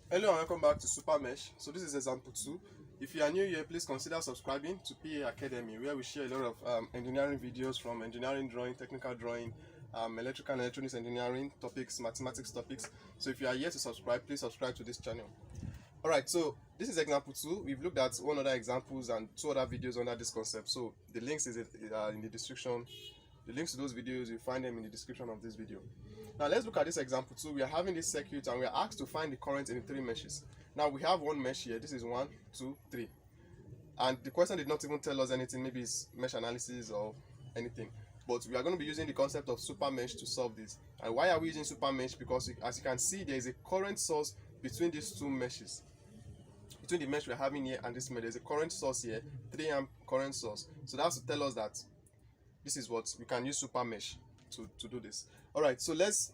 Hello and welcome back to Supermesh. So this is example 2. If you are new here, please consider subscribing to PA Academy, where we share a lot of engineering videos from engineering drawing, technical drawing, electrical and electronics engineering topics, mathematics topics. So if you are here to subscribe, please subscribe to this channel. Alright, so this is example 2. We've looked at one other examples and two other videos under this concept. So the links is in the description. The links to those videos, you find them in the description of this video. Now let's look at this example 2. We are having this circuit and we are asked to find the current in the 3 meshes. Now we have one mesh here. This is 1, 2, 3. And the question did not even tell us anything. Maybe it's mesh analysis or anything. But we are going to be using the concept of super mesh to solve this. And why are we using super mesh? Because as you can see, there is a current source between these two meshes. Between the mesh we're having here and this mesh, there's a current source here, 3 amp current source. So that's to tell us that this is what we can use super mesh to do this. All right, so let's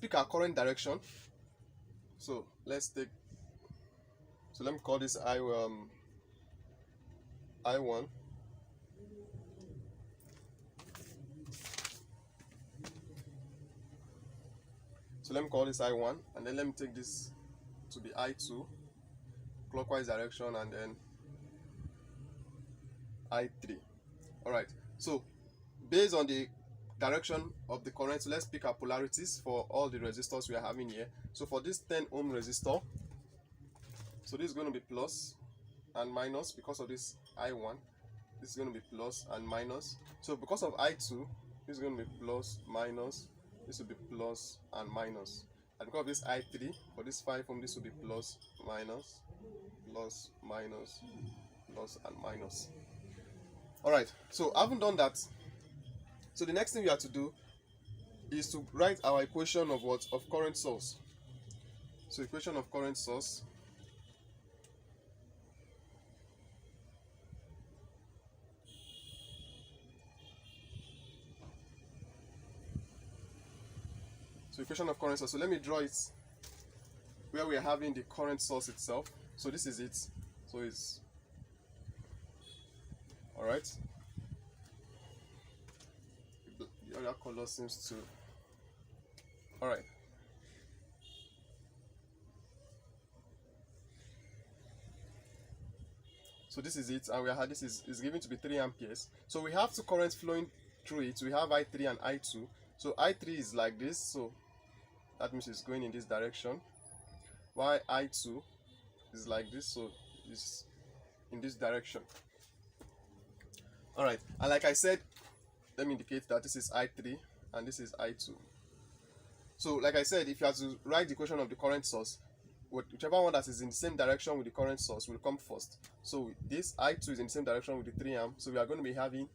pick our current direction. So let me call this I1. So let me call this I1, and then let me take this to be I2, clockwise direction, and then I3. All right, so based on the direction of the current, so let's pick our polarities for all the resistors we are having here. So for this 10 ohm resistor, so this is going to be plus and minus because of this I1. This is going to be plus and minus. So because of I2, this is going to be plus, minus. This will be plus and minus. And because of this I3, for this 5 ohm, this will be plus, minus, plus, minus, plus and minus. Alright, so having done that, so the next thing we have to do is to write our equation of what? Of current source. So equation of current source. So equation of current source. So let me draw it where we are having the current source itself. So this is it. So it's alright. The other color seems to alright. So this is it, and we have this is given to be 3 amperes. So we have two currents flowing through it. We have I3 and I2. So I3 is like this, so that means it's going in this direction. While I2 is like this, so it's in this direction. Alright, and like I said, let me indicate that this is I3 and this is I2. So like I said, if you have to write the equation of the current source, whichever one that is in the same direction with the current source will come first. So this I2 is in the same direction with the 3 amp, so we are going to be having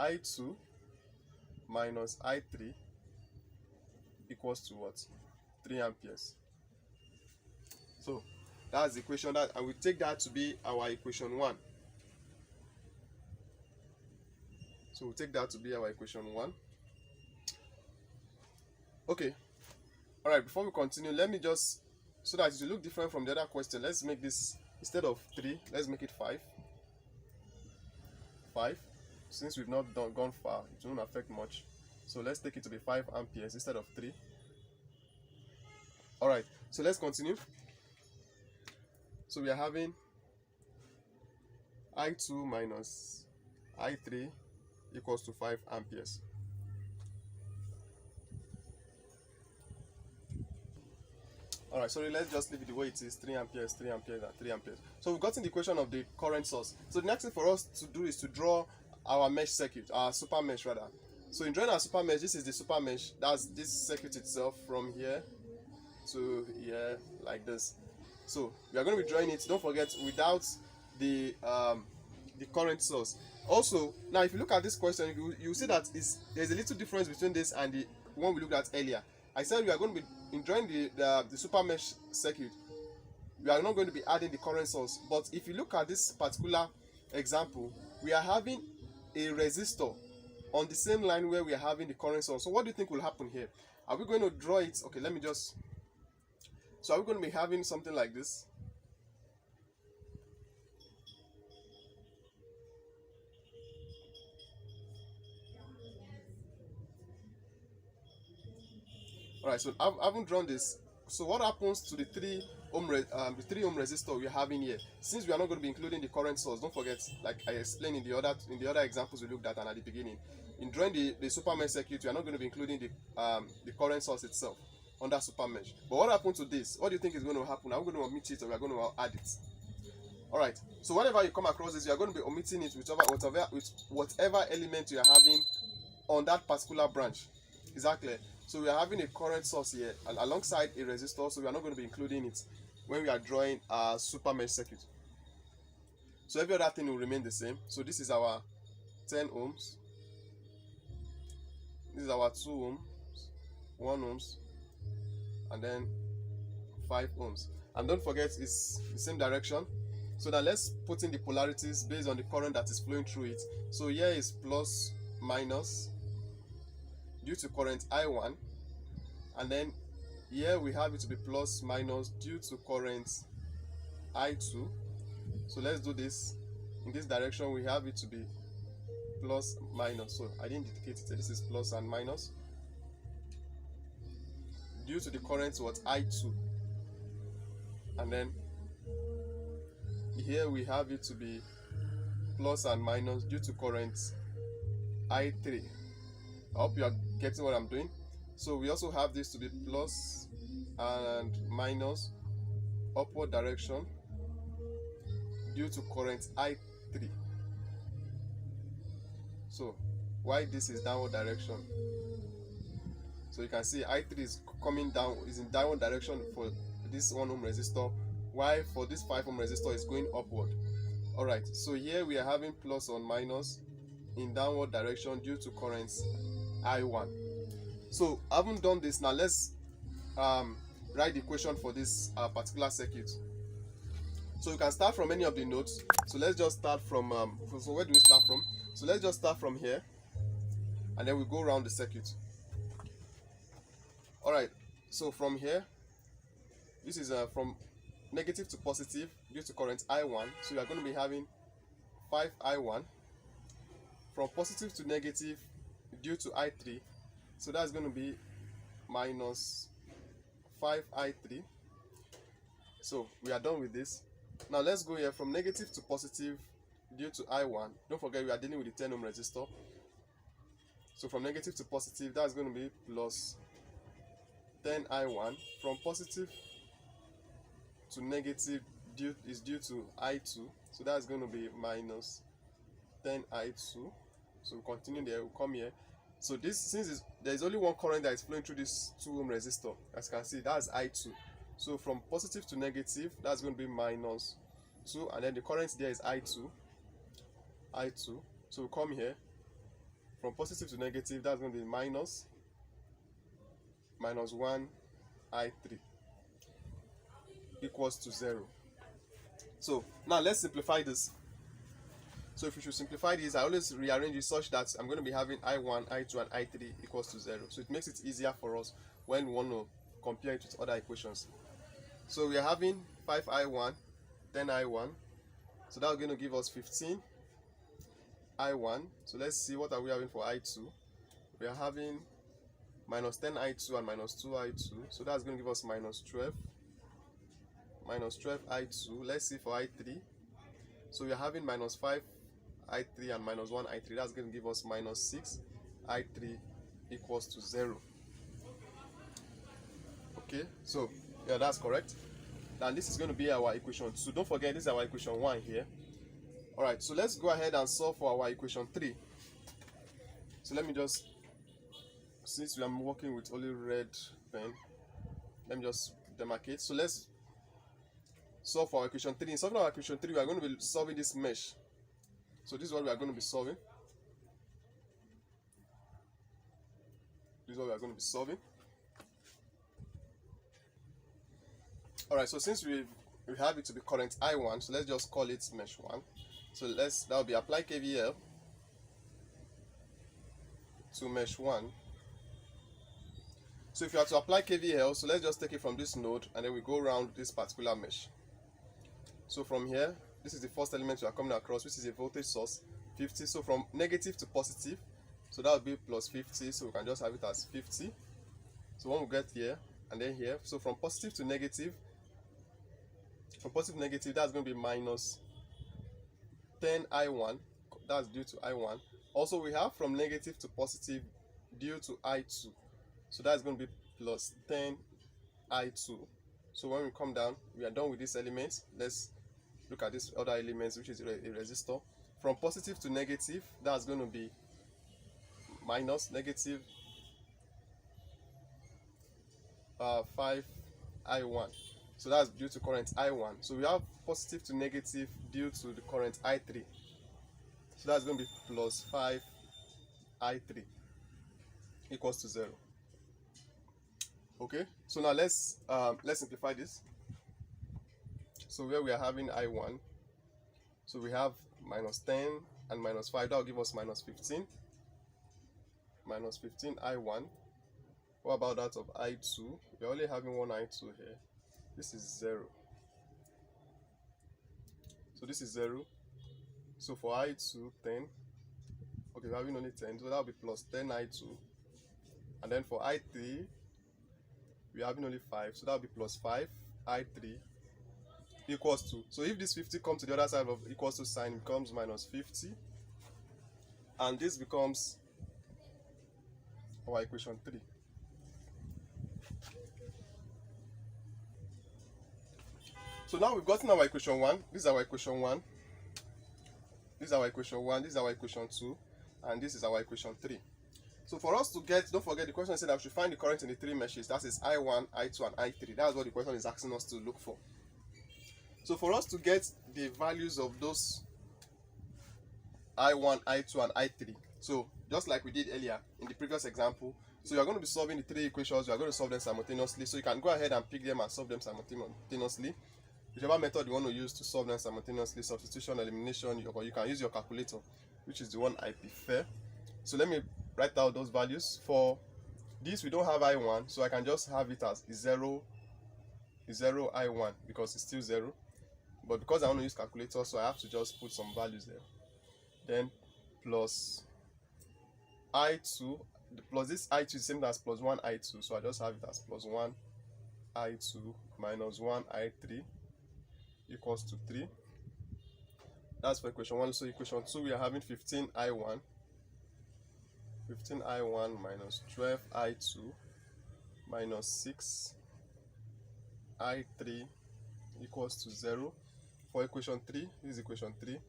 I2 minus I3 equals to what? 3 amperes. So that's the equation that, and we take that to be our equation 1. So we'll take that to be our equation 1. Okay. Alright, before we continue, let me just, so that it will look different from the other question, let's make this, instead of 3, let's make it 5. 5. Since we've not gone far, it won't affect much. So let's take it to be 5 amperes instead of 3. Alright, so let's continue. So we are having I2 minus I3 equals to 5 amperes. Alright, sorry, let's just leave it the way it is, 3 amperes, 3 amperes, and 3 amperes. So we've gotten the equation of the current source. So the next thing for us to do is to draw our mesh circuit, our super mesh rather. So in drawing our super mesh, this is the super mesh. That's this circuit itself from here to here, like this. So we are going to be drawing it, don't forget, without the current source. Also, now if you look at this question, you see that there's a little difference between this and the one we looked at earlier. I said we are going to be, in drawing the super mesh circuit, we are not going to be adding the current source. But if you look at this particular example, we are having a resistor on the same line where we are having the current source. So what do you think will happen here? Are we going to draw it? Okay, let me just, so are we going to be having something like this? Alright, so I haven't drawn this. So what happens to the 3 ohm resistor we're having here? Since we are not going to be including the current source, don't forget, like I explained in the other examples we looked at and at the beginning, in drawing the Supermesh circuit, we are not going to be including the current source itself under Supermesh. But what happens to this? What do you think is going to happen? Are we going to omit it, or we are going to add it? Alright, so whenever you come across this, you are going to be omitting it with whatever element you are having on that particular branch. Exactly. So we are having a current source here and alongside a resistor, so we are not going to be including it when we are drawing a Supermesh circuit. So every other thing will remain the same. So this is our 10 ohms, this is our 2 ohms, 1 ohms, and then 5 ohms. And don't forget, it's the same direction. So now let's put in the polarities based on the current that is flowing through it. So here is plus, minus, due to current I1, and then here we have it to be plus, minus, due to current I2. So let's do this. In this direction we have it to be plus, minus. So I didn't indicate it. This is plus and minus due to the current what I2, and then here we have it to be plus and minus due to current I3. I hope you are getting what I'm doing. So we also have this to be plus and minus upward direction due to current I3. So why this is downward direction? So you can see I3 is coming down, is in downward direction for this 1 ohm resistor, while for this 5 ohm resistor is going upward. Alright, so here we are having plus or minus in downward direction due to current I1. So having done this, now let's write the equation for this particular circuit. So you can start from any of the nodes. So let's just start from so where do we start from? So let's just start from here, and then we go around the circuit. Alright, so from here, this is from negative to positive due to current I1. So you are going to be having 5I1. From positive to negative due to I3, so that's going to be minus 5I3. So we are done with this. Now let's go here from negative to positive due to I1. Don't forget we are dealing with the 10 ohm resistor. So from negative to positive, that's going to be plus 10I1. From positive to negative is due to I2, so that's going to be minus 10I2. So we continue there, we come here. So this, since there is only one current that is flowing through this 2 ohm resistor, as you can see, that's I2. So from positive to negative, that's going to be minus 2, and then the current there is I2. So we come here, from positive to negative, that's going to be minus 1 I3 equals to 0. So now let's simplify this. So if you should simplify this, I always rearrange it such that I'm going to be having I1, I2, and I3 equals to 0. So it makes it easier for us when we want to compare it with other equations. So we are having 5I1, 10I1. So that's going to give us 15I1. So let's see what are we having for I2. We are having minus 10I2 and minus 2I2. So that's going to give us minus 12. Minus 12I2. Let's see for I3. So we are having minus 5I3 and minus 1I3. That's going to give us minus 6I3 equals to 0. Okay, so yeah, that's correct. And this is going to be our equation 2. Don't forget, this is our equation 1 here. Alright, so let's go ahead and solve for our equation 3. So let me just, since I'm working with only red pen, let me just demarcate. So let's solve for our equation 3. In solving our equation 3, we are going to be solving this mesh. So this is what we are going to be solving. This is what we are going to be solving. Alright, so since we have it to be current I1, so let's just call it mesh 1. So that will be apply KVL to mesh 1. So if you have to apply KVL, so let's just take it from this node and then we go around this particular mesh. So from here, this is the first element we are coming across, which is a voltage source, 50. So from negative to positive, so that will be plus 50. So we can just have it as 50. So when we get here, and then here. So from positive to negative, that's going to be minus 10I1. That's due to I1. Also, we have from negative to positive due to I2. So that's going to be plus 10I2. So when we come down, we are done with this element. Let's look at this other elements, which is a resistor. From positive to negative, that's going to be minus negative 5I1. So that's due to current I1. So we have positive to negative due to the current I3. So that's going to be plus 5I3 equals to 0. Okay, so now let's simplify this. So where we are having I1, so we have minus 10 and minus 5. That will give us minus 15. Minus 15 I1. What about that of I2? We're only having one I2 here. This is 0. So this is 0. So for I2, 10. Okay, we're having only 10. So that will be plus 10 I2. And then for I3, we're having only 5. So that will be plus 5 I3 equals to. So if this 50 comes to the other side of equals to sign, it becomes minus 50. And this becomes our equation 3. So now we've gotten our equation 1. This is our equation 1. This is our equation 1. This is our equation 2. And this is our equation 3. So for us to get, don't forget the question said that we should find the current in the 3 meshes. That is I1, I2, and I3. That's what the question is asking us to look for. So for us to get the values of those I1, I2, and I3, so just like we did earlier in the previous example, so you're going to be solving the 3 equations. You're going to solve them simultaneously. So you can go ahead and pick them and solve them simultaneously. Whichever method you want to use to solve them simultaneously, substitution, elimination, or you can use your calculator, which is the one I prefer. So let me write out those values. For this, we don't have I1, so I can just have it as 0 I1 because it's still 0. But because I want to use calculator, so I have to just put some values there. Then plus I2, plus this I2 is the same as plus 1 I2, so I just have it as plus 1 I2 minus 1 I3 equals to 3. That's for equation 1. So equation 2, we are having 15 I1 minus 12 I2 minus 6 I3 equals to 0. For equation 3, this is equation 3,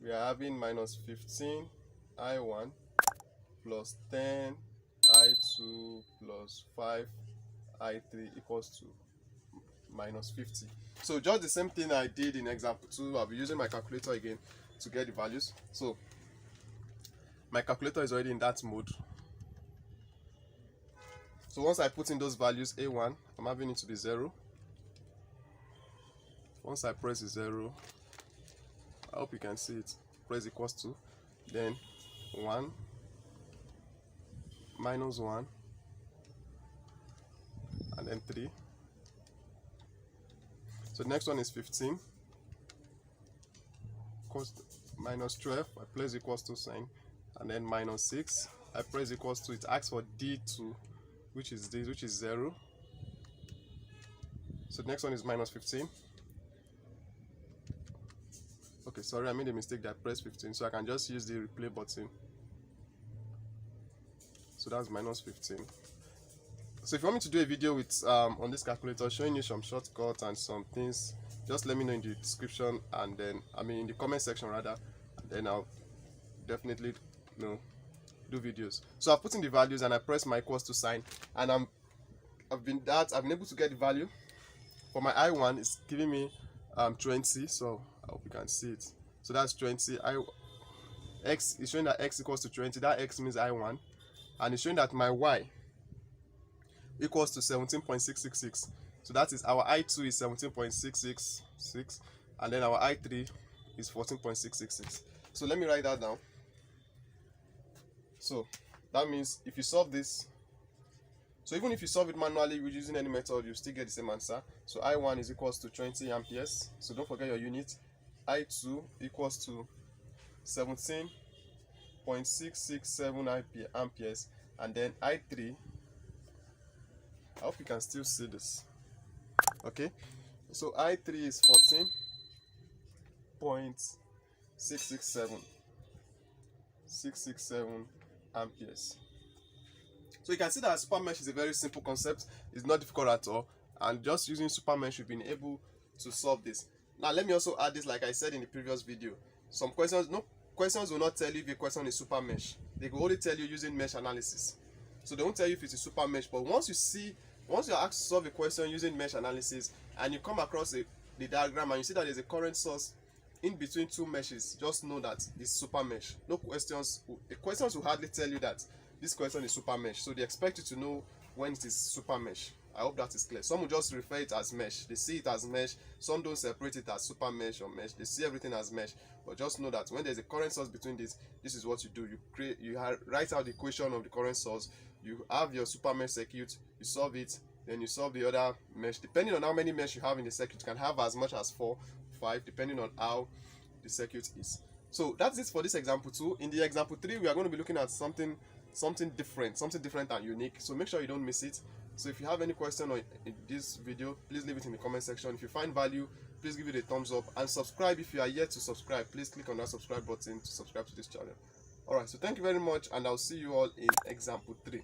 we are having minus 15 I1 plus 10 I2 plus 5 I3 equals to minus 50. So just the same thing I did in example 2, I'll be using my calculator again to get the values. So my calculator is already in that mode. So once I put in those values, A1, I'm having it to be 0. Once I press 0, I hope you can see it. Press equals to, then 1 minus 1 and then 3. So the next one is 15 minus 12. I press equals to sign, and then minus 6. I press equals to, it asks for D2, which is this, which is 0. So the next one is minus 15. Okay, sorry, I made a mistake that I pressed 15, so I can just use the replay button. So that's minus 15. So if you want me to do a video with on this calculator showing you some shortcuts and some things, just let me know in the description, and then in the comment section rather, and then I'll definitely do videos. So I've put in the values and I press my equals to sign, and I've been able to get the value. For my I1, it's giving me 20, so I hope you can see it. So that's 20. X is showing that X equals to 20. That X means I1, and it's showing that my Y equals to 17.666. So that is, our I2 is 17.666, and then our I3 is 14.666. So let me write that down. So that means if you solve this, so even if you solve it manually using any method, you still get the same answer. So I1 is equals to 20 amperes. So don't forget your unit. I2 equals to 17.667 amperes, and then I3 I hope you can still see this. Okay, so I3 is 14.667 amperes. So you can see that Supermesh is a very simple concept. It's not difficult at all, and just using Supermesh you've been able to solve this. Now let me also add this, like I said in the previous video, some questions will not tell you if a question is Supermesh. They will only tell you using mesh analysis. So they won't tell you if it's a Supermesh, but once you're asked to solve a question using mesh analysis and you come across the diagram and you see that there's a current source in between two meshes, just know that it's Supermesh. The questions will hardly tell you that this question is Supermesh, so they expect you to know when it is Supermesh. I hope that is clear. Some will just refer it as mesh. They see it as mesh. Some don't separate it as Supermesh or mesh. They see everything as mesh. But just know that when there's a current source between this is what you do. You write out the equation of the current source. You have your Supermesh circuit. You solve it. Then you solve the other mesh. Depending on how many mesh you have in the circuit, you can have as much as 4, 5, depending on how the circuit is. So that's it for this example 2. In the example 3, we are going to be looking at something different and unique. So make sure you don't miss it. So if you have any question in this video, please leave it in the comment section. If you find value, please give it a thumbs up, and subscribe if you are yet to subscribe. Please click on that subscribe button to subscribe to this channel. Alright, so thank you very much, and I'll see you all in example 3.